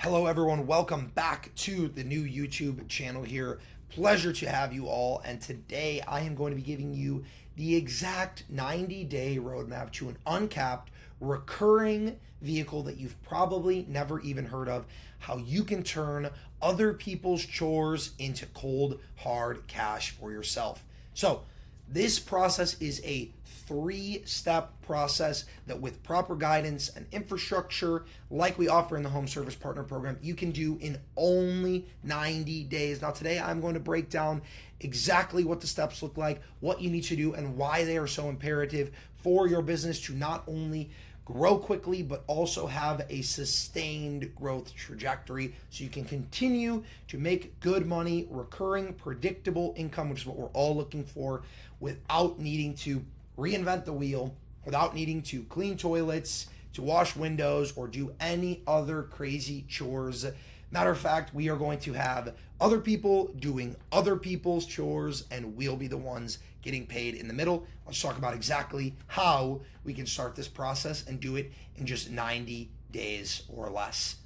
Hello everyone, welcome back to the new YouTube channel here. Pleasure to have you all, and today I am going to be giving you the exact 90-day roadmap to an uncapped recurring vehicle that you've probably never even heard of, how you can turn other people's chores into cold hard cash for yourself. So this process is a three-step process that, with proper guidance and infrastructure like we offer in the Home Service Partner Program, you can do in only 90 days. Now today I'm going to break down exactly what the steps look like, what you need to do, and why they are so imperative for your business to not only grow quickly, but also have a sustained growth trajectory so you can continue to make good money, recurring, predictable income, which is what we're all looking for, without needing to reinvent the wheel, without needing to clean toilets, to wash windows, or do any other crazy chores. Matter of fact, we are going to have other people doing other people's chores, and we'll be the ones getting paid in the middle. Let's talk about exactly how we can start this process and do it in just 90 days or less.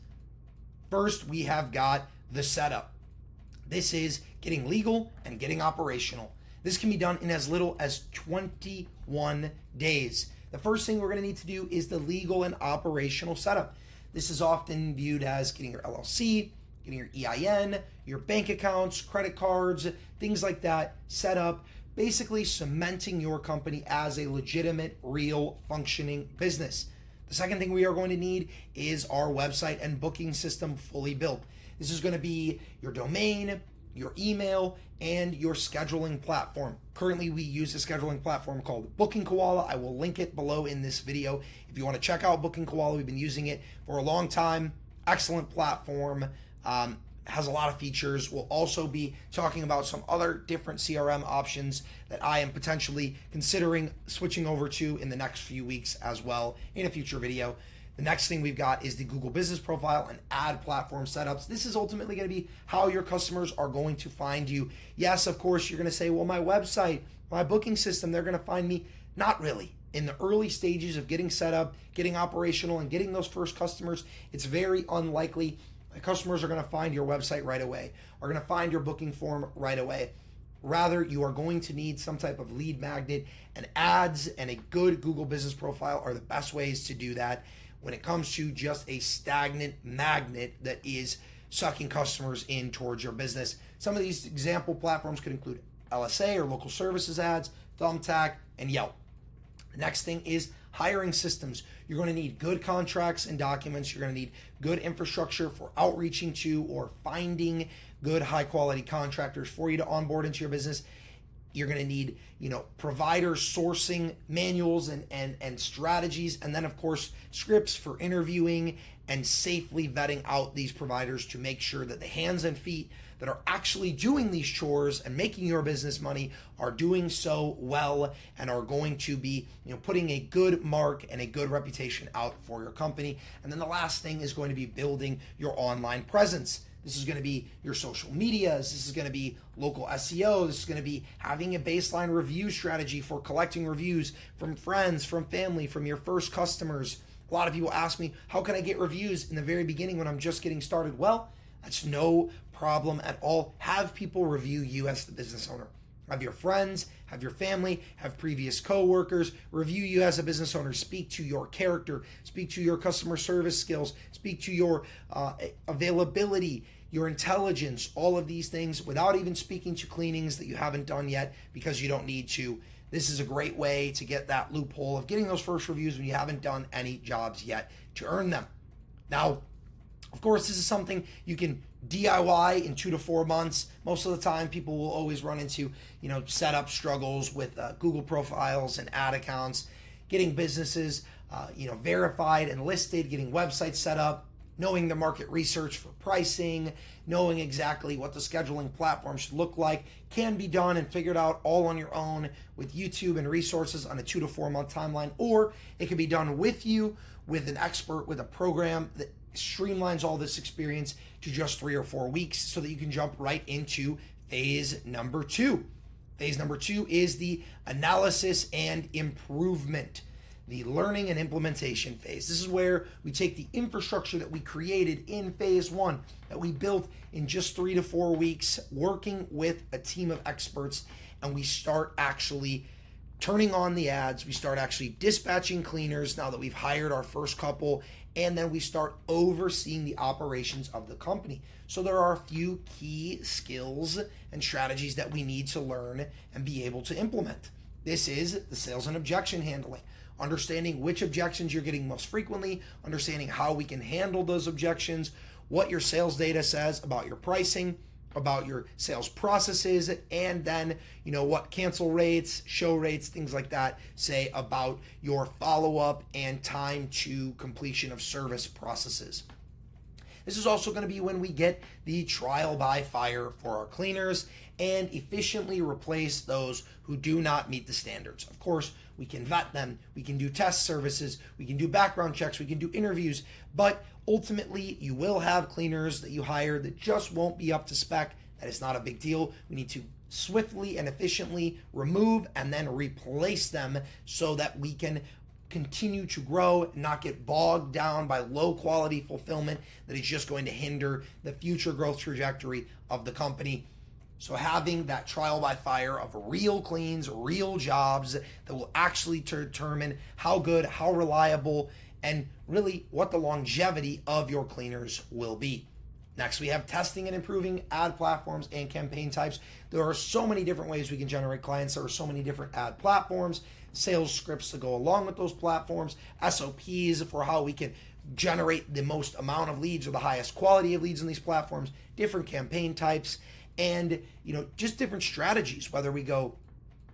First, we have got the setup. This is getting legal and getting operational. This can be done in as little as 21 days. The first thing we're going to need to do is the legal and operational setup. This is often viewed as getting your LLC, getting your EIN, your bank accounts, credit cards, things like that set up, basically cementing your company as a legitimate, real, functioning business. The second thing we are going to need is our website and booking system fully built. This is going to be your domain, your email, and your scheduling platform. Currently, we use a scheduling platform called Booking Koala. I will link it below in this video. If you want to check out Booking Koala, we've been using it for a long time. Excellent platform. Has a lot of features. We'll also be talking about some other different CRM options that I am potentially considering switching over to in the next few weeks as well in a future video. The next thing we've got is the Google Business Profile and ad platform setups. This is ultimately going to be how your customers are going to find you. Yes, of course, you're going to say, well, my website, my booking system, they're going to find me. Not really. In the early stages of getting set up, getting operational, and getting those first customers, it's very unlikely that customers are going to find your website right away, are going to find your booking form right away. Rather, you are going to need some type of lead magnet, and ads and a good Google Business Profile are the best ways to do that when it comes to just a stagnant magnet that is sucking customers in towards your business. Some of these example platforms could include LSA or local services ads, Thumbtack, and Yelp. The next thing is hiring systems. You're going to need good contracts and documents. You're going to need good infrastructure for outreaching to or finding good high quality contractors for you to onboard into your business. You're going to need, provider sourcing manuals and strategies, and then of course scripts for interviewing and safely vetting out these providers to make sure that the hands and feet that are actually doing these chores and making your business money are doing so well and are going to be, putting a good mark and a good reputation out for your company. And then the last thing is going to be building your online presence. This is going to be your social medias. This is going to be local SEO. This is going to be having a baseline review strategy for collecting reviews from friends, from family, from your first customers. A lot of people ask me, how can I get reviews in the very beginning when I'm just getting started? Well, that's no problem at all. Have people review you as the business owner. Have your friends, have your family, have previous coworkers review you as a business owner. Speak to your character, speak to your customer service skills, speak to your availability, your intelligence, all of these things without even speaking to cleanings that you haven't done yet because you don't need to. This is a great way to get that loophole of getting those first reviews when you haven't done any jobs yet to earn them. Now, of course, this is something you can DIY in 2 to 4 months. Most of the time, people will always run into, setup struggles with Google profiles and ad accounts, getting businesses, verified and listed, getting websites set up, knowing the market research for pricing, knowing exactly what the scheduling platform should look like, can be done and figured out all on your own with YouTube and resources on a 2 to 4 month timeline, or it can be done with you, with an expert, with a program that streamlines all this experience to just 3 or 4 weeks so that you can jump right into phase number 2. Phase number 2 is the analysis and improvement. the learning and implementation phase. This is where we take the infrastructure that we created in phase one, that we built in just 3 to 4 weeks, working with a team of experts, and we start actually turning on the ads. We start actually dispatching cleaners now that we've hired our first couple, and then we start overseeing the operations of the company. So there are a few key skills and strategies that we need to learn and be able to implement. This is the sales and objection handling. Understanding which objections you're getting most frequently, understanding how we can handle those objections, what your sales data says about your pricing, about your sales processes, and then what cancel rates, show rates, things like that say about your follow-up and time to completion of service processes. This is also going to be when we get the trial by fire for our cleaners and efficiently replace those who do not meet the standards. Of course, we can vet them, we can do test services, we can do background checks, we can do interviews, but ultimately you will have cleaners that you hire that just won't be up to spec. That is not a big deal. We need to swiftly and efficiently remove and then replace them so that we can continue to grow, not get bogged down by low quality fulfillment that is just going to hinder the future growth trajectory of the company. So having that trial by fire of real cleans, real jobs that will actually determine how good, how reliable, and really what the longevity of your cleaners will be. Next, we have testing and improving ad platforms and campaign types. There are so many different ways we can generate clients. There are so many different ad platforms, sales scripts to go along with those platforms, SOPs for how we can generate the most amount of leads or the highest quality of leads on these platforms, different campaign types, and just different strategies, whether we go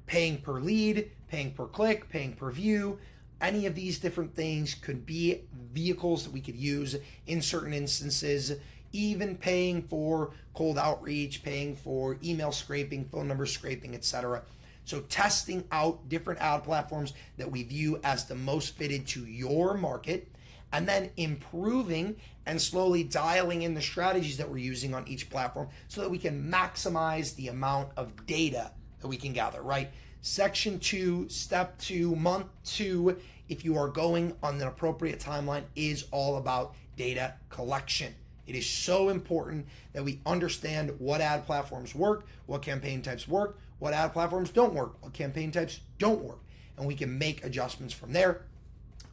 paying per lead, paying per click, paying per view. Any of these different things could be vehicles that we could use in certain instances, even paying for cold outreach, paying for email scraping, phone number scraping, etc. So testing out different ad platforms that we view as the most fitted to your market, and then improving and slowly dialing in the strategies that we're using on each platform so that we can maximize the amount of data that we can gather, right? Section 2, step 2, month 2, if you are going on an appropriate timeline, is all about data collection. It is so important that we understand what ad platforms work, what campaign types work, what ad platforms don't work, what campaign types don't work, and we can make adjustments from there.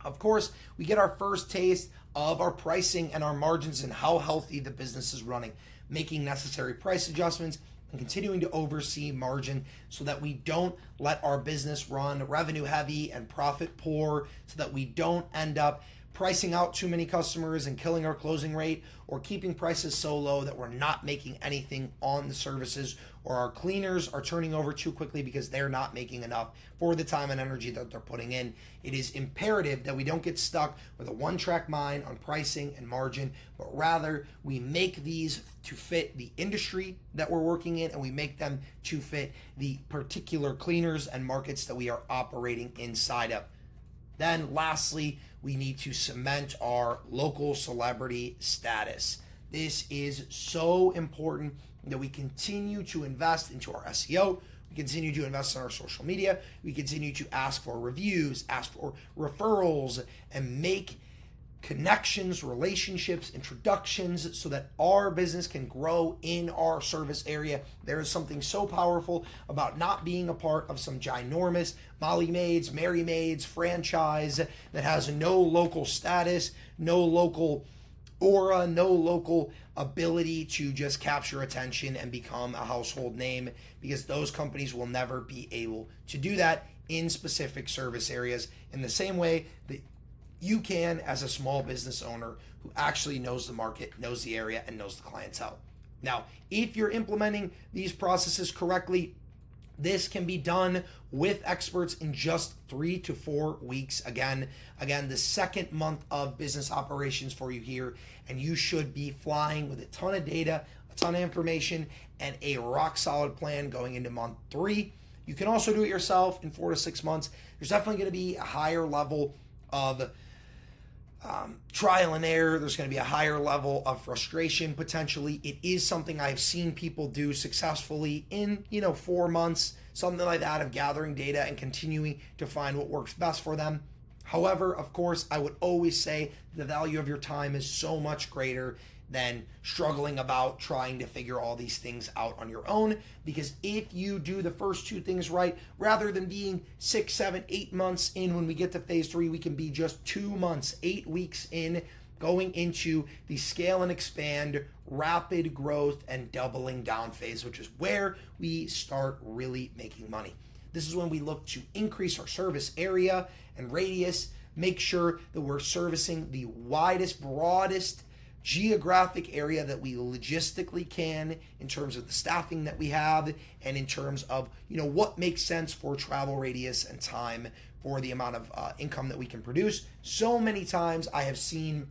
Of course, we get our first taste of our pricing and our margins and how healthy the business is running, making necessary price adjustments and continuing to oversee margin so that we don't let our business run revenue heavy and profit poor, so that we don't end up pricing out too many customers and killing our closing rate, or keeping prices so low that we're not making anything on the services, or our cleaners are turning over too quickly because they're not making enough for the time and energy that they're putting in. It is imperative that we don't get stuck with a one-track mind on pricing and margin, but rather we make these to fit the industry that we're working in, and we make them to fit the particular cleaners and markets that we are operating inside of. Then lastly, we need to cement our local celebrity status. This is so important that we continue to invest into our SEO. We continue to invest in our social media. We continue to ask for reviews, ask for referrals, and make connections, relationships, introductions so that our business can grow in our service area. There is something so powerful about not being a part of some ginormous Molly Maids, Mary Maids franchise that has no local status, no local aura, no local ability to just capture attention and become a household name, because those companies will never be able to do that in specific service areas in the same way that you can as a small business owner who actually knows the market, knows the area, and knows the clientele. Now, if you're implementing these processes correctly, this can be done with experts in just 3 to 4 weeks. Again, the second month of business operations for you here, and you should be flying with a ton of data, a ton of information, and a rock solid plan going into month 3. You can also do it yourself in 4 to 6 months. There's definitely going to be a higher level of trial and error. There's going to be a higher level of frustration potentially. It is something I've seen people do successfully in 4 months, something like that, of gathering data and continuing to find what works best for them. However, of course, I would always say the value of your time is so much greater than struggling about trying to figure all these things out on your own. Because if you do the first two things right, rather than being 6, 7, 8 months in when we get to phase 3, we can be just 2 months, 8 weeks in, going into the scale and expand, rapid growth, and doubling down phase, which is where we start really making money. This is when we look to increase our service area and radius, make sure that we're servicing the widest, broadest geographic area that we logistically can in terms of the staffing that we have and in terms of what makes sense for travel radius and time for the amount of income that we can produce. So many times I have seen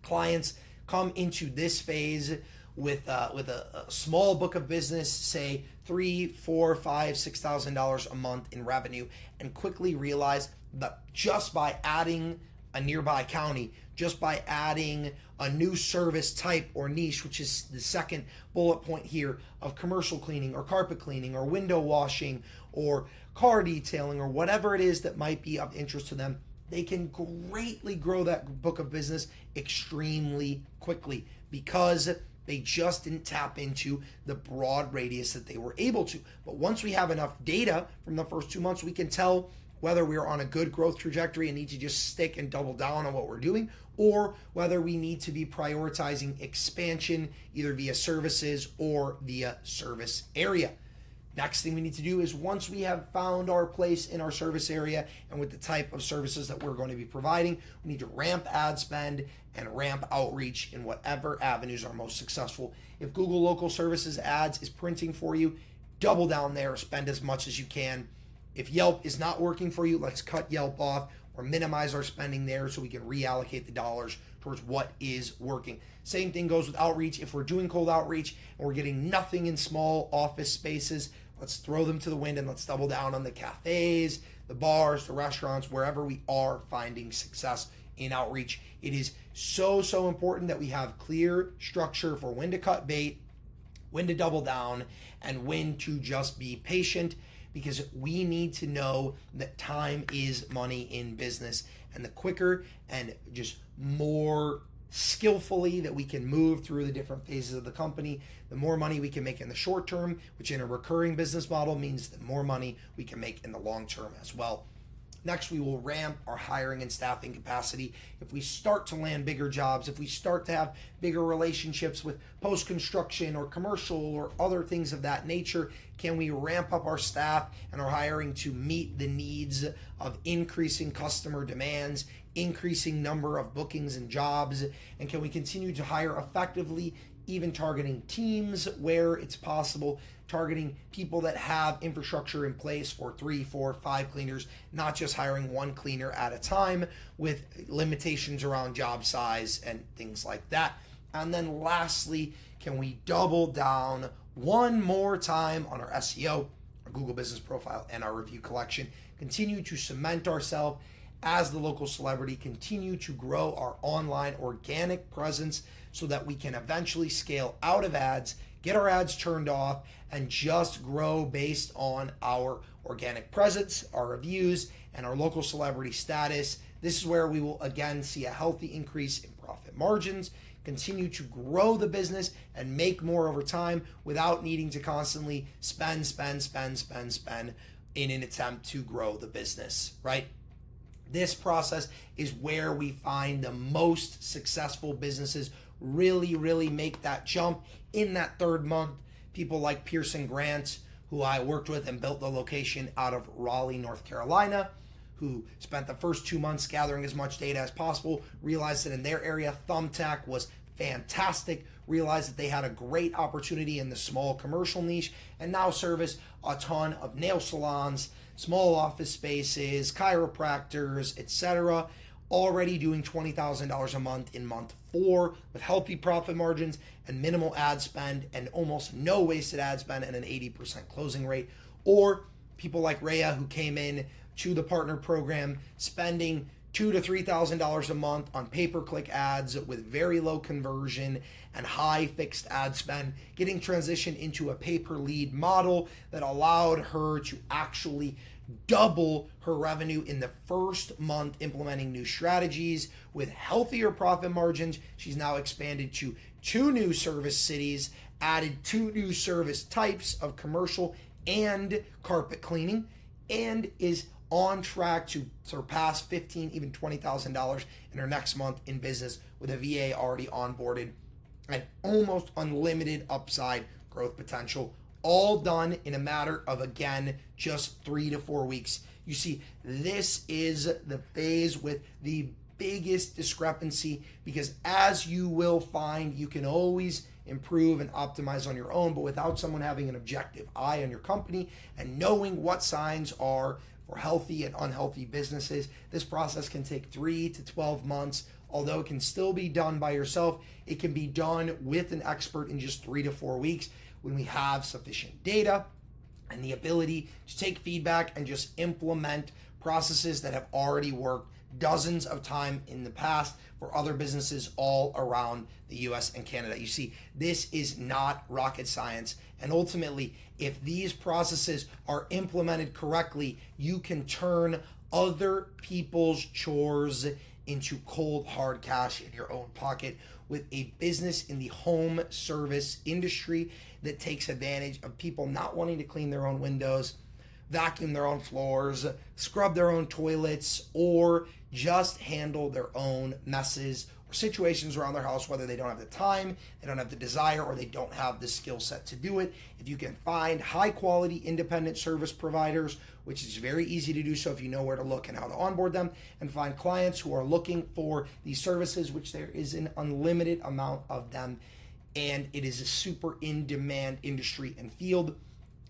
clients come into this phase with a small book of business, say $3,000, $4,000, $5,000, $6,000 a month in revenue, and quickly realize that just by adding a nearby county, just by adding a new service type or niche, which is the second bullet point here of commercial cleaning or carpet cleaning or window washing or car detailing or whatever it is that might be of interest to them, they can greatly grow that book of business extremely quickly because they just didn't tap into the broad radius that they were able to. But once we have enough data from the first 2 months, we can tell whether we're on a good growth trajectory and need to just stick and double down on what we're doing, or whether we need to be prioritizing expansion either via services or via service area. Next thing we need to do is, once we have found our place in our service area and with the type of services that we're going to be providing, we need to ramp ad spend and ramp outreach in whatever avenues are most successful. If Google Local Services ads is printing for you, double down there, spend as much as you can. If Yelp is not working for you, let's cut Yelp off or minimize our spending there so we can reallocate the dollars towards what is working. Same thing goes with outreach. If we're doing cold outreach and we're getting nothing in small office spaces, let's throw them to the wind and let's double down on the cafes, the bars, the restaurants, wherever we are finding success in outreach. It is so important that we have clear structure for when to cut bait, when to double down, and when to just be patient, because we need to know that time is money in business. And the quicker and just more skillfully that we can move through the different phases of the company, the more money we can make in the short term, which in a recurring business model means the more money we can make in the long term as well. Next, we will ramp our hiring and staffing capacity. If we start to land bigger jobs, if we start to have bigger relationships with post-construction or commercial or other things of that nature, can we ramp up our staff and our hiring to meet the needs of increasing customer demands, increasing number of bookings and jobs? And can we continue to hire effectively, even targeting teams where it's possible, targeting people that have infrastructure in place for 3, 4, 5 cleaners, not just hiring one cleaner at a time with limitations around job size and things like that. And then lastly, can we double down one more time on our SEO, our Google Business Profile, and our review collection, continue to cement ourselves as the local celebrity, continue to grow our online organic presence so that we can eventually scale out of ads, get our ads turned off, and just grow based on our organic presence, our reviews, and our local celebrity status. This is where we will again see a healthy increase in profit margins, continue to grow the business and make more over time without needing to constantly spend in an attempt to grow the business, right? This process is where we find the most successful businesses really make that jump in that third month. People like Pearson Grant, who I worked with and built the location out of Raleigh, North Carolina, who spent the first 2 months gathering as much data as possible, realized that in their area, Thumbtack was fantastic, realized that they had a great opportunity in the small commercial niche, and now service a ton of nail salons, small office spaces, chiropractors, etc., already doing $20,000 a month in month 4 with healthy profit margins and minimal ad spend and almost no wasted ad spend and an 80% closing rate. Or people like Rhea, who came in to the partner program spending $2,000 to $3,000 a month on pay-per-click ads with very low conversion and high fixed ad spend, getting transitioned into a pay-per-lead model that allowed her to actually double her revenue in the first month implementing new strategies with healthier profit margins. She's now expanded to 2 new service cities, added 2 new service types of commercial and carpet cleaning, and is on track to surpass $15,000, even $20,000 in her next month in business with a VA already onboarded and almost unlimited upside growth potential, all done in a matter of, again, just 3 to 4 weeks. You see, this is the phase with the biggest discrepancy, because as you will find, you can always improve and optimize on your own, but without someone having an objective eye on your company and knowing what signs are for healthy and unhealthy businesses, this process can take 3 to 12 months. Although it can still be done by yourself, it can be done with an expert in just 3 to 4 weeks when we have sufficient data and the ability to take feedback and just implement processes that have already worked dozens of times in the past for other businesses all around the US and Canada. You see, this is not rocket science. And ultimately, if these processes are implemented correctly, you can turn other people's chores into cold hard cash in your own pocket with a business in the home service industry that takes advantage of people not wanting to clean their own windows, vacuum their own floors, scrub their own toilets, or just handle their own messes or situations around their house, whether they don't have the time, they don't have the desire, or they don't have the skill set to do it. If you can find high quality independent service providers, which is very easy to do so if you know where to look and how to onboard them, and find clients who are looking for these services, which there is an unlimited amount of them, and it is a super in-demand industry and field.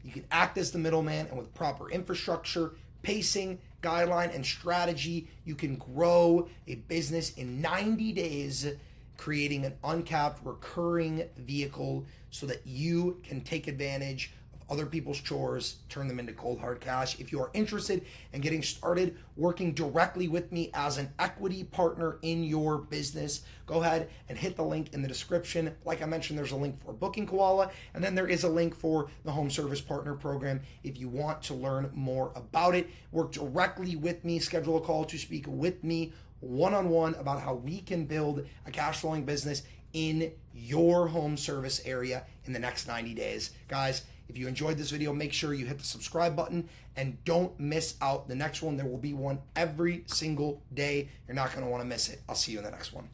You can act as the middleman, and with proper infrastructure, pacing, guideline, and strategy, you can grow a business in 90 days, creating an uncapped recurring vehicle so that you can take advantage of other people's chores, turn them into cold hard cash. If you are interested in getting started working directly with me as an equity partner in your business, go ahead and hit the link in the description. Like I mentioned, there's a link for Booking Koala, and then there is a link for the Home Service Partner Program if you want to learn more about it. Work directly with me, schedule a call to speak with me one-on-one about how we can build a cash flowing business in your home service area in the next 90 days. Guys, if you enjoyed this video, make sure you hit the subscribe button and don't miss out the next one. There will be one every single day. You're not going to want to miss it. I'll see you in the next one.